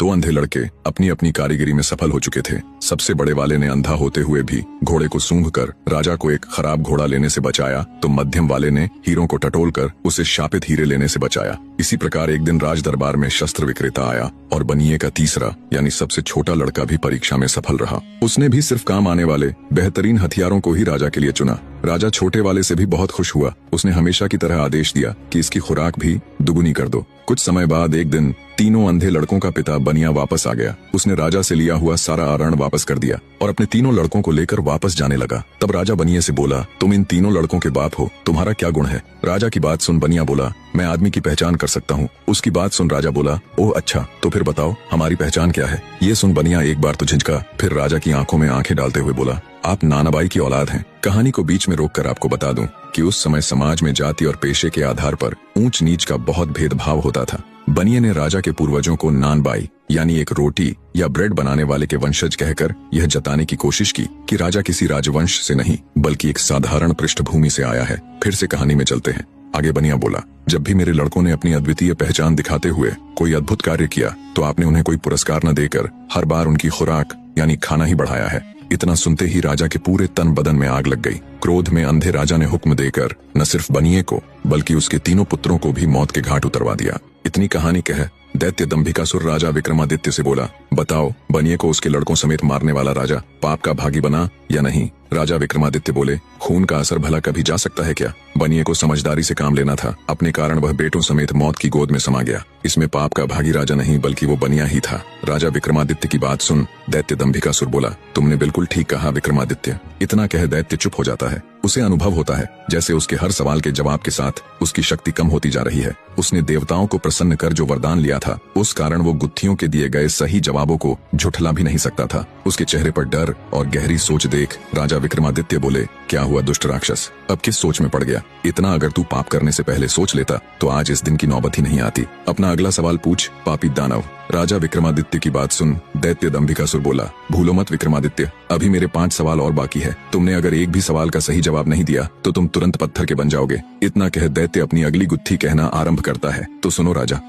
दो अंधे लड़के अपनी अपनी कारीगरी में सफल हो चुके थे। सबसे बड़े वाले ने अंधा होते हुए भी घोड़े को सूंघकर राजा को एक खराब घोड़ा लेने से बचाया, तो मध्यम वाले ने हीरों को टटोलकर उसे शापित हीरे लेने से बचाया। इसी प्रकार एक दिन राज दरबार में शस्त्र विक्रेता आया और बनिए का तीसरा यानी सबसे छोटा लड़का भी परीक्षा में सफल रहा। उसने भी सिर्फ काम आने वाले बेहतरीन हथियारों को ही राजा के लिए चुना। राजा छोटे वाले से भी बहुत खुश हुआ। उसने हमेशा की तरह आदेश दिया कि इसकी खुराक भी दुगुनी कर दो। कुछ समय बाद एक दिन तीनों अंधे लड़कों का पिता बनिया वापस आ गया। उसने राजा से लिया हुआ सारा आरण वापस कर दिया और अपने तीनों लड़कों को लेकर वापस जाने लगा। तब राजा बनिए से बोला, तुम इन तीनों लड़कों के बाप हो, तुम्हारा क्या गुण है? राजा की बात सुन बनिया बोला, मैं आदमी की पहचान कर सकता हूँ। उसकी बात सुन राजा बोला, ओह अच्छा, तो फिर बताओ हमारी पहचान क्या है? ये सुन बनिया एक बार तो झिझका, फिर राजा की आंखों में आंखें डालते हुए बोला, आप नानाबाई की औलाद हैं। कहानी को बीच में रोककर आपको बता दूं कि उस समय समाज में जाति और पेशे के आधार पर ऊंच नीच का बहुत भेदभाव होता था। बनिए ने राजा के पूर्वजों को नानबाई यानी एक रोटी या ब्रेड बनाने वाले के वंशज कहकर यह जताने की कोशिश की कि राजा किसी राजवंश से नहीं बल्कि एक साधारण पृष्ठभूमि से आया है। फिर से कहानी में चलते हैं। आगे बनिया बोला, जब भी मेरे लड़कों ने अपनी अद्वितीय पहचान दिखाते हुए कोई अद्भुत कार्य किया तो आपने उन्हें कोई पुरस्कार न देकर हर बार उनकी खुराक यानी खाना ही बढ़ाया है। इतना सुनते ही राजा के पूरे तन बदन में आग लग गई। क्रोध में अंधे राजा ने हुक्म देकर न सिर्फ बनिए को बल्कि उसके तीनों पुत्रों को भी मौत के घाट उतरवा दिया। इतनी कहानी कह दैत्य दंभिकासुर राजा विक्रमादित्य से बोला, बताओ बनिए को उसके लड़कों समेत मारने वाला राजा पाप का भागी बना या नहीं? राजा विक्रमादित्य बोले, खून का असर भला कभी जा सकता है क्या? बनिए को समझदारी से काम लेना था, अपने कारण वह बेटों समेत मौत की गोद में समा गया। इसमें पाप का भागी राजा नहीं बल्कि वो बनिया ही था। राजा विक्रमादित्य की बात सुन दैत्य दंभिकासुर बोला, तुमने बिल्कुल ठीक कहा विक्रमादित्य। इतना कह दैत्य चुप हो जाता है। उसे अनुभव होता है जैसे उसके हर सवाल के जवाब के साथ उसकी शक्ति कम होती जा रही है। उसने देवताओं को प्रसन्न कर जो वरदान लिया था उस कारण वो गुत्थियों के दिए गए सही जवाबों को झुठला भी नहीं सकता था। उसके चेहरे पर डर और गहरी सोच देख राजा विक्रमादित्य बोले, क्या हुआ दुष्ट राक्षस, अब किस सोच में पड़ गया? इतना अगर तू पाप करने से पहले सोच लेता तो आज इस दिन की नौबत ही नहीं आती। अपना अगला सवाल पूछ पापी दानव। राजा विक्रमादित्य की बात सुन दैत्य दंभिकासुर बोला, भूलो मत विक्रमादित्य, अभी मेरे 5 सवाल और बाकी है। तुमने अगर एक भी सवाल का सही जवाब नहीं दिया तो तुम तुरंत पत्थर के बन जाओगे। इतना कह दैत्य अपनी अगली गुत्थी कहना आरंभ करता है। तो सुनो राजा।